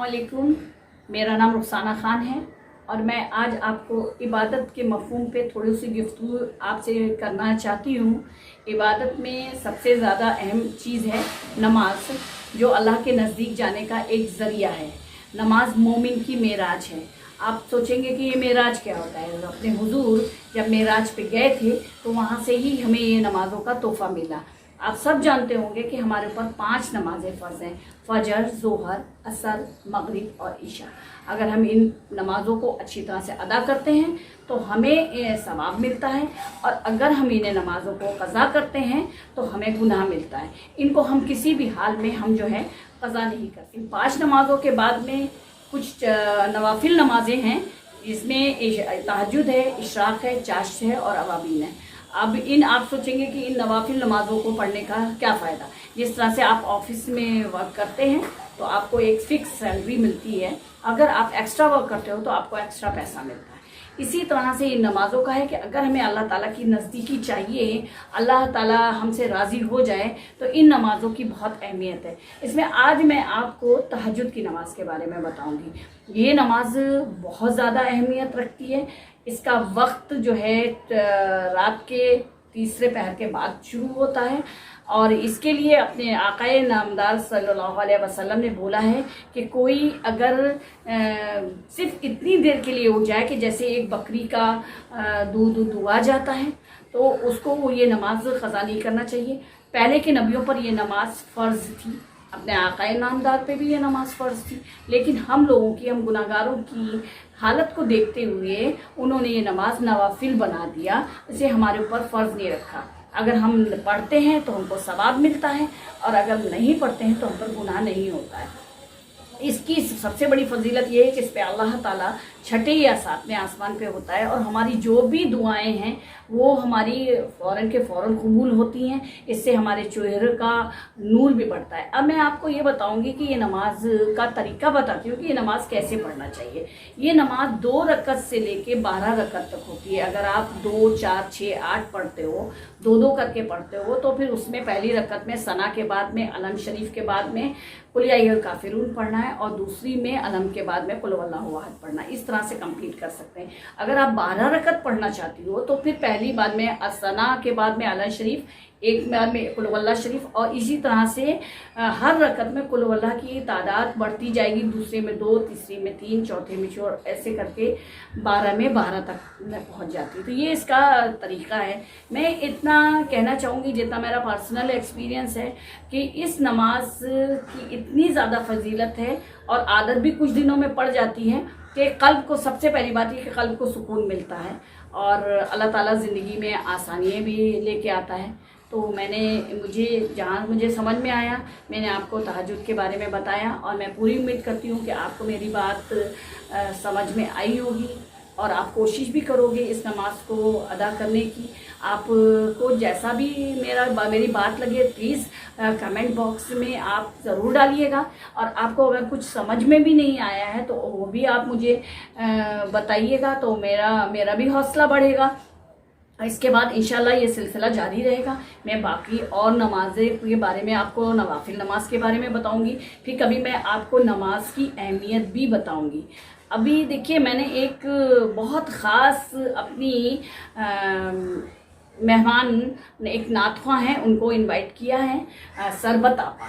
अस्सलामुअलैकुम। मेरा नाम रुखसाना ख़ान है और मैं आज आपको इबादत के मफ़हूम पे थोड़ी सी गुफ्तगू आपसे करना चाहती हूँ। इबादत में सबसे ज़्यादा अहम चीज़ है नमाज, जो अल्लाह के नज़दीक जाने का एक ज़रिया है। नमाज मोमिन की मेराज है। आप सोचेंगे कि ये मेराज क्या होता है। अपने हुजूर जब मेराज पे गए थे तो वहाँ से ही हमें ये नमाज़ों का तोहफ़ा मिला। आप सब जानते होंगे कि हमारे ऊपर 5 नमाज़ें फ़र्ज़ हैं, फ़जर, ज़ोहर, असर, मगरिब और ईशा। अगर हम इन नमाज़ों को अच्छी तरह से अदा करते हैं तो हमें सवाब मिलता है, और अगर हम इन्हें नमाज़ों को क़ज़ा करते हैं तो हमें गुनाह मिलता है। इनको हम किसी भी हाल में हम जो है क़ज़ा नहीं करते। 5 नमाज़ों के बाद में कुछ नवाफिल नमाज़ें हैं, जिसमें तहज्जुद है, इशराक़ है, चाश्त है और अवाबीन है। अब आप सोचेंगे कि इन नवाफिल नमाज़ों को पढ़ने का क्या फ़ायदा। जिस तरह से आप ऑफिस में वर्क करते हैं तो आपको एक फ़िक्स सैलरी मिलती है, अगर आप एक्स्ट्रा वर्क करते हो तो आपको एक्स्ट्रा पैसा मिलता है। इसी तरह से इन नमाज़ों का है कि अगर हमें अल्लाह ताला की नज़दीकी चाहिए, अल्लाह ताला हमसे राज़ी हो जाए, तो इन नमाज़ों की बहुत अहमियत है। इसमें आज मैं आपको तहज्जुद की नमाज़ के बारे में बताऊंगी। ये नमाज बहुत ज़्यादा अहमियत रखती है। इसका वक्त जो है रात के तीसरे पहर के बाद शुरू होता है, और इसके लिए अपने आकाए नामदार सल्लल्लाहु अलैहि वसल्लम ने बोला है कि कोई अगर सिर्फ इतनी देर के लिए उठ जाए कि जैसे एक बकरी का दूध दुआ जाता है, तो उसको ये नमाज क़ज़ा नहीं करना चाहिए। पहले के नबियों पर यह नमाज फ़र्ज़ थी, अपने आकाए नामदार पे भी ये नमाज फ़र्ज़ थी, लेकिन हम लोगों की, हम गुनाहगारों की हालत को देखते हुए उन्होंने ये नमाज नवाफिल बना दिया, इसे हमारे ऊपर फ़र्ज़ नहीं रखा। अगर हम पढ़ते हैं तो हमको सवाब मिलता है, और अगर नहीं पढ़ते हैं तो हम पर गुनाह नहीं होता है। इसकी सबसे बड़ी फजीलत ये है कि इस पर अल्लाह ताला छठे या सातवें आसमान पे होता है, और हमारी जो भी दुआएं हैं वो हमारी फ़ौरन के फ़ौरन कबूल होती हैं। इससे हमारे चेहरे का नूर भी बढ़ता है। अब मैं आपको ये बताऊंगी कि ये नमाज का तरीका बताती हूँ कि ये नमाज कैसे पढ़ना चाहिए। ये नमाज 2 रकत से लेके 12 रकत तक होती है। अगर आप 2, 4, 6, 8 पढ़ते हो, 2-2 करके पढ़ते हो, तो फिर उसमें पहली रकत में सना के बाद में अलम शरीफ के बाद में कुल या अय्युहल काफिरून पढ़ना है, और दूसरी में अलम के बाद में कुल हुवल्लाहु अहद पढ़ना है। इस तरह से कंप्लीट कर सकते हैं। अगर आप 12 रकत पढ़ना चाहती हो तो फिर पहली बार में असना के बाद में अलम शरीफ, एक बार में कुल हुवल्लाह शरीफ, और इसी तरह से हर रकत में कुल हुवल्लाह की तादाद बढ़ती जाएगी। दूसरे में 2, तीसरी में 3, चौथे में 4, ऐसे करके 12 में 12 तक पहुंच जाती है। तो ये इसका तरीका है। मैं इतना कहना चाहूँगी, जितना मेरा पर्सनल एक्सपीरियंस है, कि इस नमाज की इतनी ज़्यादा फजीलत है, और आदत भी कुछ दिनों में पड़ जाती है कि क़ल्ब को, सबसे पहली बात ये कि क़ल्ब को सुकून मिलता है, और अल्लाह ताला ज़िंदगी में आसानियाँ भी लेके आता है। तो जहाँ मुझे समझ में आया, मैंने आपको तहज्जुद के बारे में बताया, और मैं पूरी उम्मीद करती हूँ कि आपको मेरी बात समझ में आई होगी, और आप कोशिश भी करोगे इस नमाज को अदा करने की। आपको जैसा भी मेरी बात लगे, प्लीज़ कमेंट बॉक्स में आप ज़रूर डालिएगा, और आपको अगर कुछ समझ में भी नहीं आया है तो वो भी आप मुझे बताइएगा, तो मेरा भी हौसला बढ़ेगा। इसके बाद इंशाल्लाह ये सिलसिला जारी रहेगा। मैं बाकी और नमाज़ें के बारे में, आपको नवाफिल नमाज के बारे में बताऊंगी। फिर कभी मैं आपको नमाज की अहमियत भी बताऊंगी। अभी देखिए, मैंने एक बहुत ख़ास अपनी मेहमान, एक नातख़्वा हैं, उनको इनवाइट किया है, सरबत आपा।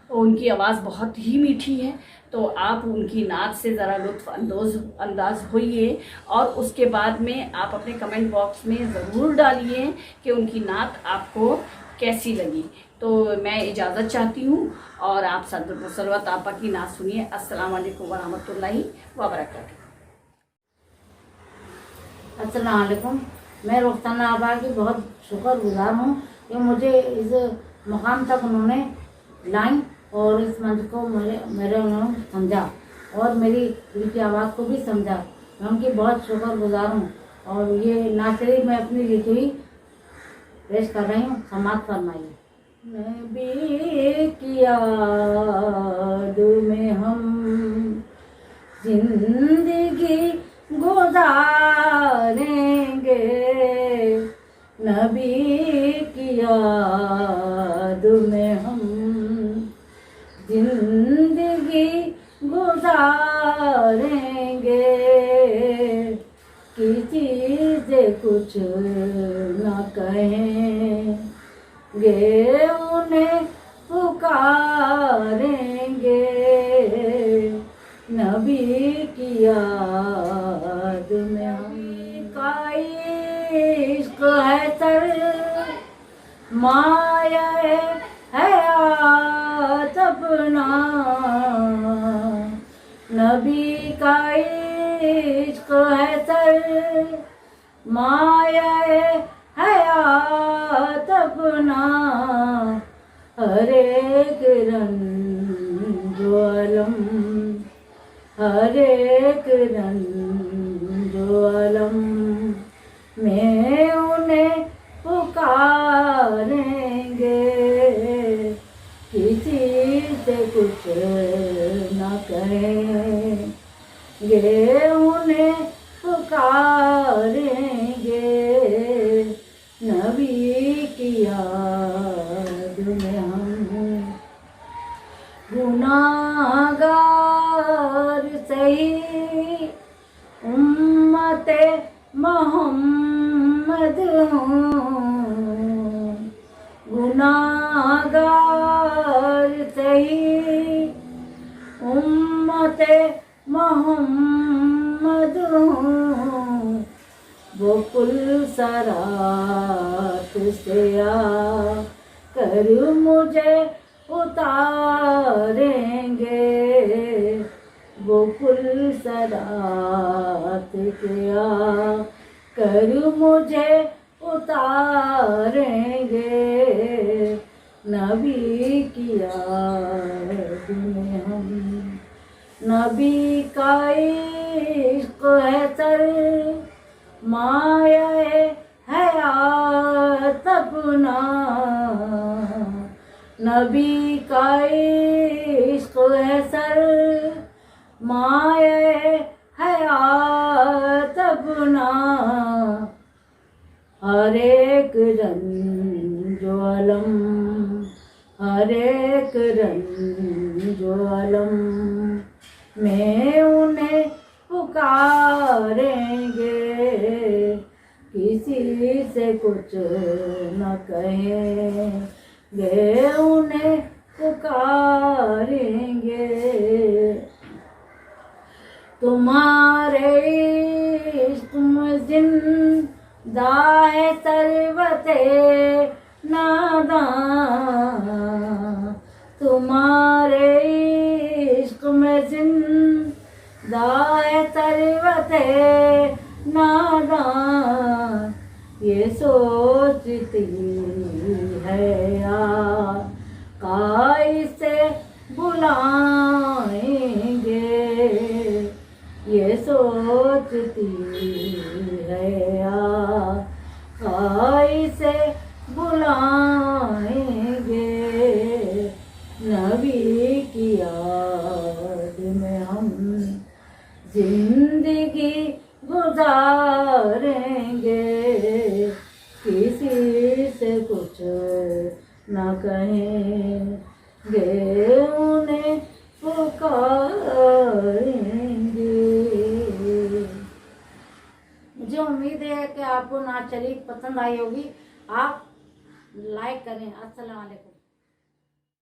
तो उनकी आवाज़ बहुत ही मीठी है, तो आप उनकी नात से ज़रा लुत्फ़ अंदाज़ होइए, और उसके बाद में आप अपने कमेंट बॉक्स में ज़रूर डालिए कि उनकी नात आपको कैसी लगी। तो मैं इजाज़त चाहती हूँ, और आप सरबत आपा की नात सुनिए। अस्सलाम वालेकुम वरहमतुल्लाहि वबरकातुहू। अस्सलाम वालेकुम। मैं रुखसाना आपा की बहुत शुक्रगुज़ार हूँ कि मुझे इस मुकाम तक उन्होंने लाई, और इस मंच को मेरे उन्होंने समझा, और मेरी दिल की आवाज़ को भी समझा। मैं उनकी बहुत शुक्रगुज़ार हूँ। और ये नाचरी मैं अपनी लिखी हुई पेश कर रही हूँ, समात फरमाइए। नबी की याद में हम जिंदगी गुजारेंगे, नबी की याद में हम जिंदगी गुजारेंगे, पुकारेंगे, किसी से कुछ न कहेंगे, उन्हें पुकारेंगे, नबी की याद में हम का इश्क है सर, माया है अपना, नबी का इश्क है सर, माया है अपना, हर एक रंजो अलम, हर एक रंजो अलम में उन्हें पुकारेंगे, किसी से कुछ न कहेंगे, उन्हें पुकारेंगे, नबी की याद में हम गुनाहगार सही, उम्मते मोहम्मद हूँ, गुनाहगार सही, उम्मते मोहम्मद हूँ, वो कुल सरात से कर मुझे उतारेंगे, वो कुल सरात से कर मुझे उतारेंगे, नबी की याद में हम, नबी का इश्क है सर, माया है अपना, नबी का इश्क है सर, माया है अपना, हर एक रंजो अलम, हर एक रंजो अलम में उन्हें पुकारेंगे, किसी से कुछ न कहेंगे, उन्हें पुकारेंगे, तुम्हारे इश्क में जिंदा है सरवते नादां, तुम्हारे इश्क में जिंदा है सरवते नादां, ये सोचती है कैसे बुलाएंगे, ये सोचती है कैसे बुलाएंगे, नबी की याद में हम जिंदगी गुजारेंगे, किसी से कुछ न कहेंगे, उन्हें पुकारेंगे। मुझे उम्मीद है कि आपको नात शरीफ पसंद आई होगी। आप लाइक करें। अस्सलाम वालेकुम।